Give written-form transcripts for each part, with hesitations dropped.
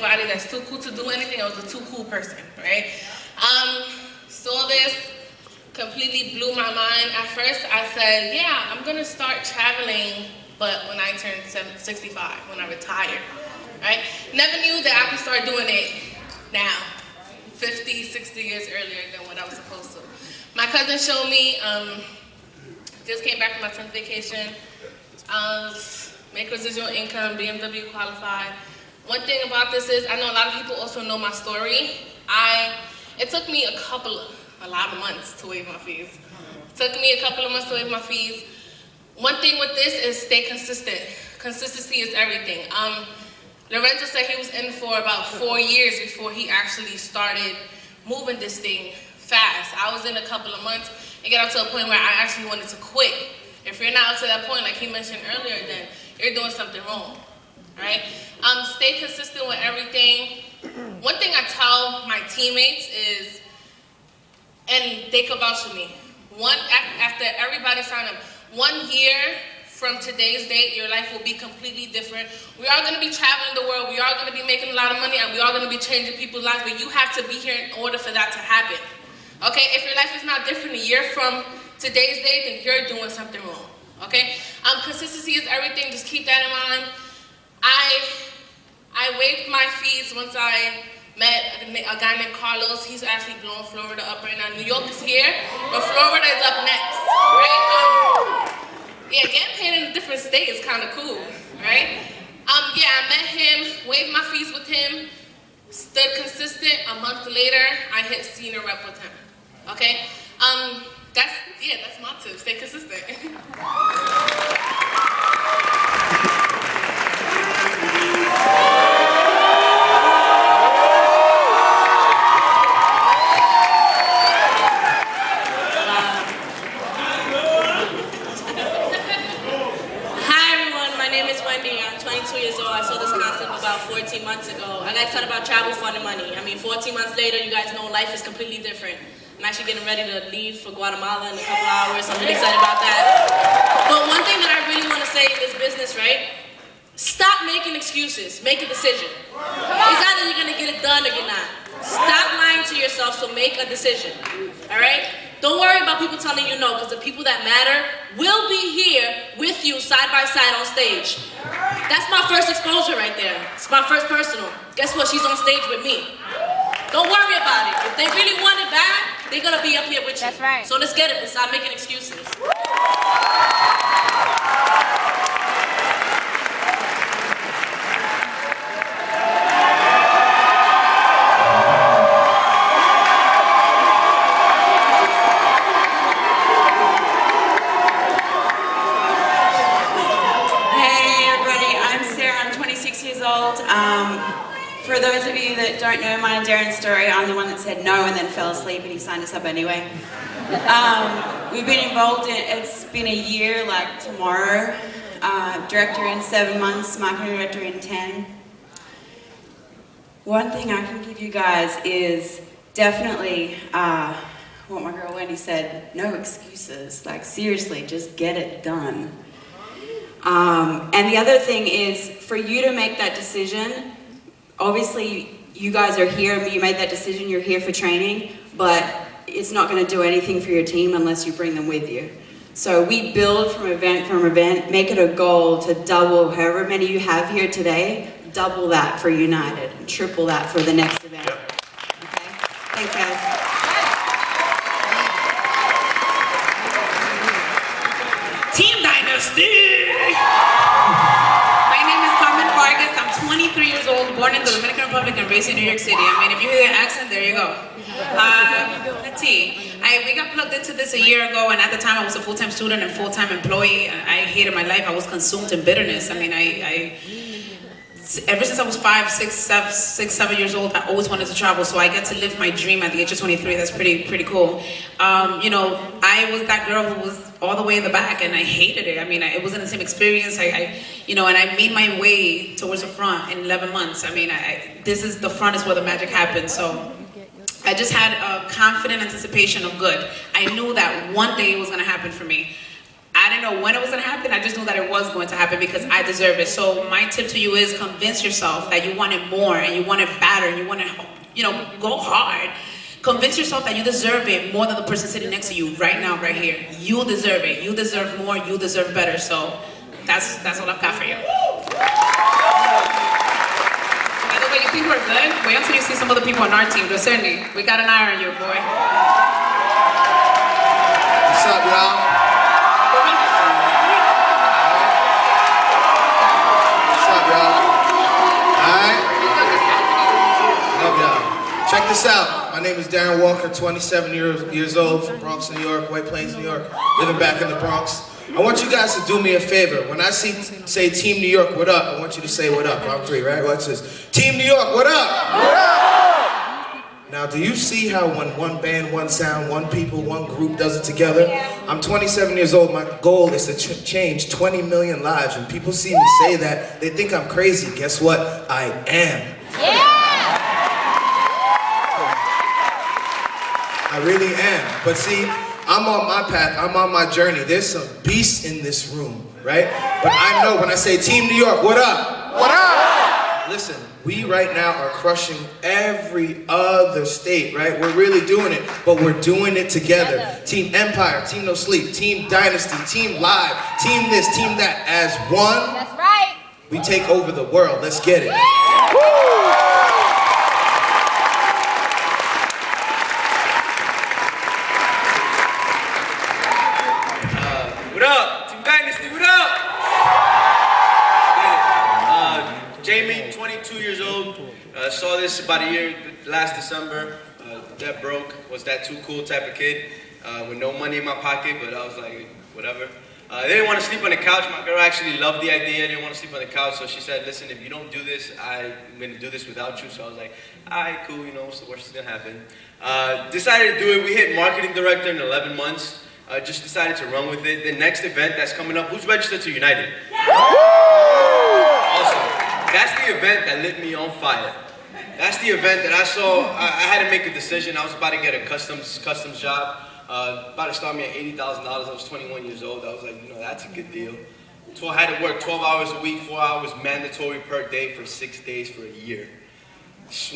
anybody that's too cool to do anything. I was a too cool person, right? Saw this, completely blew my mind. At first, I said, yeah, I'm gonna start traveling, but when I turn 65, when I retire, right? Never knew that I could start doing it now, 50, 60 years earlier than what I was supposed to. My cousin showed me, just came back from my 10th vacation, make residual income, BMW qualified. One thing about this is, I know a lot of people also know my story. It took me a lot of months to waive my fees. It took me a couple of months to waive my fees. One thing with this is stay consistent. Consistency is everything. Lorenzo said he was in for about 4 years before he actually started moving this thing fast. I was in a couple of months and get up to a point where I actually wanted to quit. If you're not up to that point, like he mentioned earlier, then you're doing something wrong, right? Stay consistent with everything. One thing I tell my teammates is, and they could vouch for me, after everybody signed up, 1 year from today's date, your life will be completely different. We are going to be traveling the world, we are going to be making a lot of money, and we are going to be changing people's lives, but you have to be here in order for that to happen. Okay, if your life is not different a year from today's date, then you're doing something wrong. Okay, consistency is everything, just keep that in mind. I waived my fees once I met a guy named Carlos. He's actually blowing Florida up right now. New York is here, but Florida is up next, right? Yeah, getting paid in a different state is kind of cool, right? Yeah, I met him, waived my fees with him, stood consistent. A month later, I hit senior rep with him, okay? That's my tip, stay consistent. I saw this concept about 14 months ago. I like to talk about travel, fun, and money. I mean, 14 months later, you guys know life is completely different. I'm actually getting ready to leave for Guatemala in a couple hours. I'm really excited about that. But one thing that I really want to say in this business, right? Stop making excuses. Make a decision. It's either you're going to get it done or you're not. Stop lying to yourself, so make a decision. All right? Don't worry about people telling you no, because the people that matter will be here with you side by side on stage. That's my first exposure right there. It's my first personal. Guess what? She's on stage with me. Don't worry about it. If they really want it bad, they're going to be up here with you. That's right. So let's get it. Let's stop making excuses. For those of you that don't know my and Darren's story, I'm the one that said no and then fell asleep and he signed us up anyway. We've been involved in, it's been a year like tomorrow. Director in 7 months, marketing director in 10. One thing I can give you guys is definitely what my girl Wendy said, no excuses. Like seriously, just get it done. And the other thing is for you to make that decision, obviously you guys are here, you made that decision, you're here for training, but it's not going to do anything for your team unless you bring them with you. So we build from event, make it a goal to double however many you have here today, double that for United, and triple that for the next event. Okay? Thanks guys. Team Dynasty! I'm 23 years old, born in the Dominican Republic and raised in New York City. I mean, if you hear the accent, there you go. Let's see. We got plugged into this a year ago, and at the time I was a full-time student and full-time employee. I hated my life. I was consumed in bitterness. I mean, ever since I was 5, 6, 7 years old, I always wanted to travel, so I get to live my dream at the age of 23. That's pretty cool. You know, I was that girl who was all the way in the back, and I hated it. I mean, it wasn't the same experience. You know, and I made my way towards the front in 11 months. I mean, the front is where the magic happens. So I just had a confident anticipation of good. I knew that one day it was going to happen for me. I didn't know when it was gonna happen. I just knew that it was going to happen because I deserve it. So my tip to you is convince yourself that you want it more and you want it better and you want to, go hard. Convince yourself that you deserve it more than the person sitting next to you right now, right here. You deserve it. You deserve more. You deserve better. So that's all I've got for you. By the way, you think we're good? Wait until you see some of the people on our team. Certainly, we got an eye on you, boy. What's up, y'all? What's up, y'all? All right? Love y'all. Check this out. My name is Darren Walker, 27 years old, from Bronx, New York, White Plains, New York, living back in the Bronx. I want you guys to do me a favor. When I say Team New York, what up? I want you to say what up. I'm free, right? Watch this. Team New York, what up? What up? Now, do you see how when one band, one sound, one people, one group does it together? I'm 27 years old. My goal is to change 20 million lives. When people see me say that, they think I'm crazy. Guess what? I am. Yeah! I really am. But see, I'm on my path, I'm on my journey. There's some beasts in this room, right? But I know when I say Team New York, what up? What up? Listen, we right now are crushing every other state, right? We're really doing it, but we're doing it together. Team Empire, Team No Sleep, Team Dynasty, Team Live, Team this, Team that. As one, That's right. we take over the world. Let's get it. What up? Team Dynasty, what up? Jamie, 22 years old. Saw this about a year, last December. That broke, was that too cool type of kid with no money in my pocket, but I was like, whatever. They didn't want to sleep on the couch. My girl actually loved the idea. They didn't want to sleep on the couch, so she said, listen, if you don't do this, I'm going to do this without you. So I was like, all right, cool, what's the worst that's going to happen? Decided to do it. We hit marketing director in 11 months. Just decided to run with it. The next event that's coming up, who's registered to United? Awesome. That's the event that lit me on fire. That's the event that I saw. I had to make a decision. I was about to get a customs job. About to start me at $80,000. I was 21 years old. I was like, that's a good deal. So I had to work 12 hours a week, 4 hours mandatory per day for 6 days for a year.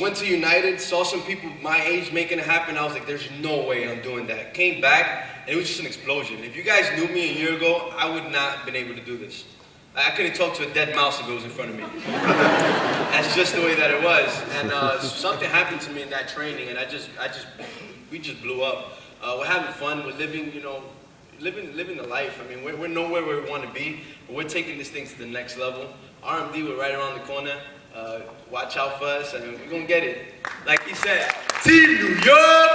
Went to United, saw some people my age making it happen. I was like, there's no way I'm doing that. Came back, and it was just an explosion. If you guys knew me a year ago, I would not have been able to do this. I couldn't talk to a dead mouse if it was in front of me. That's just the way that it was. And something happened to me in that training, and we just blew up. We're having fun. We're living, living the life. I mean, we're nowhere where we want to be, but we're taking this thing to the next level. RMD, we're right around the corner. Watch out for us, and we're gonna get it. Like he said, Team New York!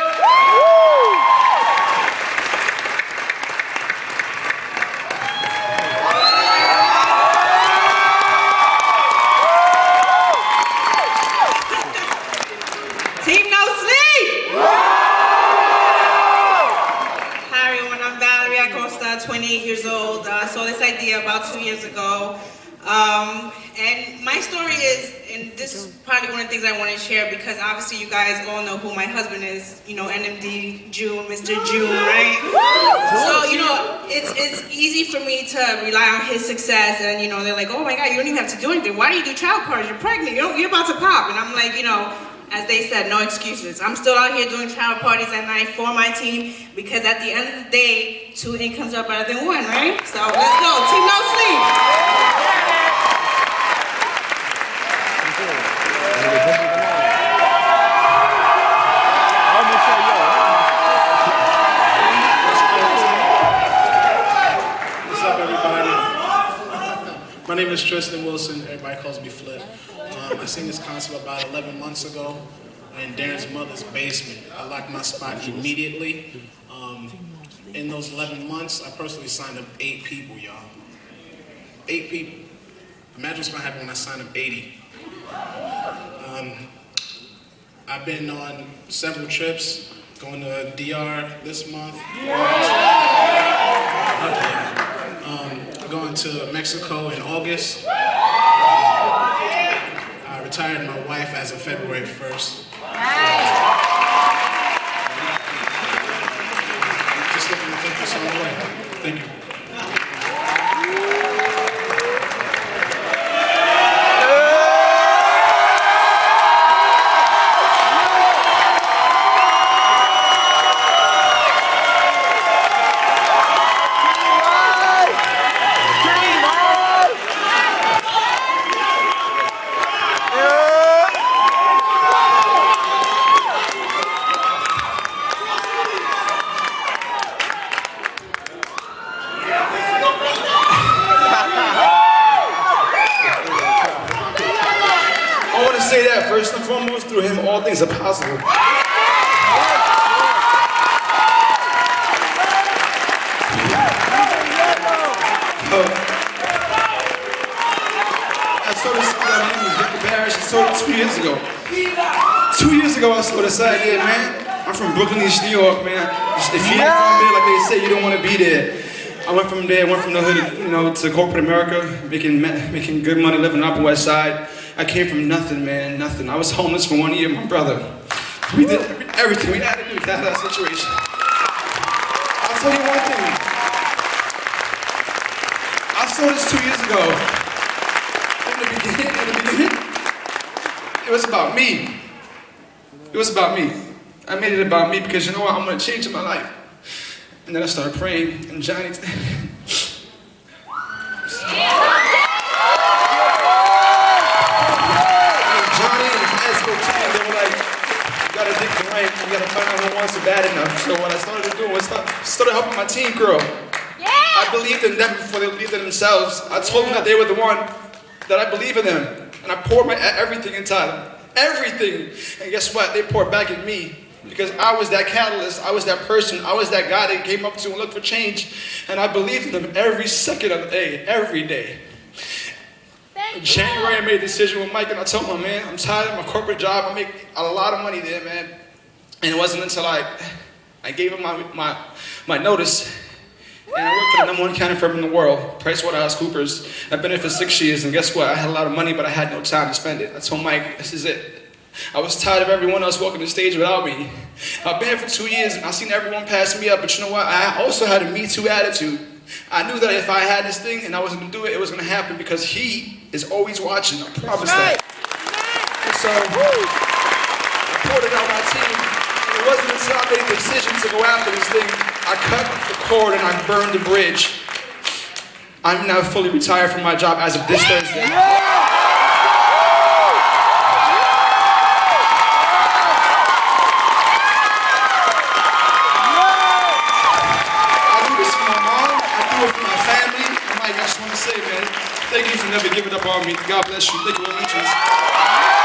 Team No Sleep! Hi everyone, I'm Valerie Acosta, 28 years old. I saw this idea about 2 years ago. And my story is, and this is probably one of the things I want to share because obviously you guys all know who my husband is, NMD June, Mr. June, right? So, it's easy for me to rely on his success and, they're like, oh my God, you don't even have to do anything. Why do you do child parties? You're pregnant, you're about to pop. And I'm like, as they said, no excuses. I'm still out here doing child parties at night for my team because at the end of the day, 2 incomes are better than 1, right? So let's go, Team No Sleep. What's up, everybody? My name is Tristan Wilson. Everybody calls me Flip. I seen this concept about 11 months ago in Darren's mother's basement. I locked my spot immediately. In those 11 months, I personally signed up 8 people, y'all. 8 people. Imagine what's gonna happen when I sign up 80. I've been on several trips, going to DR this month. Going to Mexico in August. I retired my wife as of February 1st. Just looking to take this on the way. Thank you. are possible. I saw this, my name was Victor Parrish. I saw it 2 years ago. 2 years ago, I saw this idea, man. I'm from Brooklyn, East New York, man. If you ain't from there, like they say, you don't want to be there. I went from there, went from the hood, you know, to corporate America, making good money, living up the West Side. I came from nothing, man, nothing. I was homeless for 1 year, my brother. We did everything we had to do to get out of that situation. I'll tell you one thing. I saw this 2 years ago. In the beginning, it was about me. It was about me. I made it about me because you know what? I'm going to change my life. And then I started praying, and Johnny... Johnny and Ed spoke to me, and they were like, you got to dig the right, you got to find out who wants it bad enough. So what I started to do was started helping my teen girl. I believed in them before they believed in themselves. I told them that they were the one, that I believe in them. And I poured my everything inside them. Everything. And guess what? They poured back at me. Because I was that catalyst, I was that person, I was that guy they came up to and looked for change. And I believed in them every second of the day, every day. In January, I made a decision with Mike and I told him, man, I'm tired of my corporate job. I make a lot of money there, man. And it wasn't until I gave him my notice. And I worked for the #1 accounting firm in the world, PricewaterhouseCoopers. I've been there for 6 years, and guess what? I had a lot of money, but I had no time to spend it. I told Mike, this is it. I was tired of everyone else walking the stage without me. I've been here for 2 years, and I've seen everyone pass me up, but you know what? I also had a Me Too attitude. I knew that if I had this thing and I was going to do it, it was going to happen because he is always watching. I promise that. And so, I poured it out on my team. And it wasn't until I made the decision to go after this thing, I cut the cord and I burned the bridge. I'm now fully retired from my job as of this Thursday. I just want to say, man, thank you for never giving up on me. God bless you. Thank you, Iris.